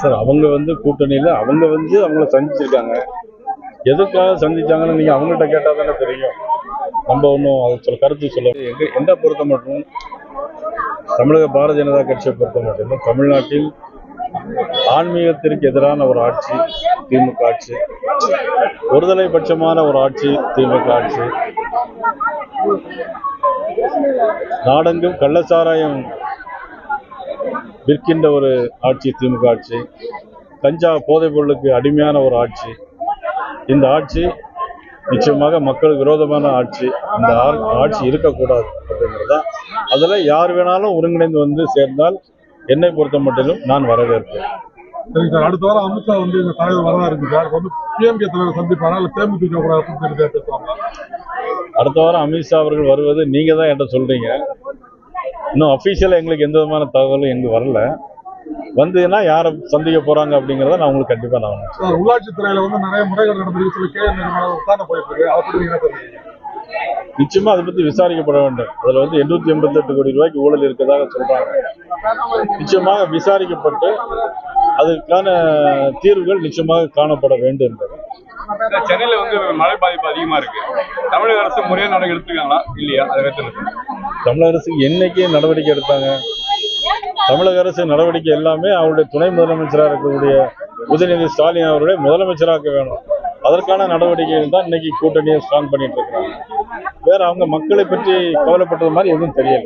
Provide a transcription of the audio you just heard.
Sir அவங்க கூட்டணியில் அவங்கள சந்திச்சிருக்காங்க. எதுக்காக சந்திச்சாங்கன்னு நீங்கள் அவங்கள்ட்ட கேட்டால் தானே தெரியும். நம்ம ஒன்றும் அது கருத்து சொல்ல எந்த பொறுத்த மட்டும் தமிழக பாரதிய ஜனதா கட்சியை பொறுத்த மட்டும் தமிழ்நாட்டில் ஆன்மீகத்திற்கு எதிரான ஒரு ஆட்சி திமுக ஆட்சி, ஒருதலை பட்சமான ஒரு ஆட்சி திமுக ஆட்சி, நாடெங்கும் கள்ளச்சாராயம் விற்கின்ற ஒரு ஆட்சி திமுக ஆட்சி, கஞ்சா போதைப் பொருளுக்கு அடிமையான ஒரு ஆட்சி. இந்த ஆட்சி நிச்சயமாக மக்களுக்கு விரோதமான ஆட்சி. இந்த ஆட்சி இருக்கக்கூடாது அப்படிங்கிறதான். அதில் யார் வேணாலும் ஒருங்கிணைந்து சேர்ந்தால் என்னை பொறுத்த மட்டிலும் நான் வரவேற்பேன். சரிங்க சார். அடுத்த வாரம் அமித்ஷா இந்த தலைவர் வரதா இருக்கு சார். பிஎம்கே தலைவர் சந்திப்பாங்க, தேமுதிக கூட பேசுவாங்க. அடுத்த வாரம் அமித்ஷா அவர்கள் வருவது நீங்க தான் என்கிட்ட சொல்றீங்க. இன்னும் அபிஷியலா எங்களுக்கு எந்த விதமான தகவலும் எங்களுக்கு வரல. வந்ததுன்னா யாரை சந்திக்க போறாங்க அப்படிங்கிறத நான் உங்களுக்கு கண்டிப்பா நான் உள்ளாட்சித்துறையில நிறைய முறைகள் நடந்திருக்கு. சில விசாரணை போயிட்டு இருக்கு. அதை பத்தி என்ன சொல்றீங்க? நிச்சயமா அதை பத்தி விசாரிக்கப்பட வேண்டும். அதுல 888 கோடி ரூபாய்க்கு ஊழல் இருக்கிறதாக சொல்றாங்க. நிச்சயமாக விசாரிக்கப்பட்டு அதுக்கான தீர்வுகள் நிச்சயமாக காணப்பட வேண்டும் என்பது. சென்னையில மழை பாதிப்பு அதிகமா இருக்கு. தமிழக அரசு முறையான நடவடிக்கை எடுத்துருக்காங்களா இல்லையா? தமிழக அரசு என்னைக்கு நடவடிக்கை எடுத்தாங்க? தமிழக அரசு நடவடிக்கை எல்லாமே அவருடைய துணை முதலமைச்சராக இருக்கக்கூடிய உதயநிதி ஸ்டாலின் அவருடைய முதலமைச்சராக்க வேணும். அதற்கான நடவடிக்கைகள் தான் இன்னைக்கு கூட்டணியை ஸ்ட்ராங் பண்ணிட்டு இருக்காங்க. வேற அவங்க மக்களை பற்றி கவலைப்பட்டது மாதிரி எதுவும் தெரியல.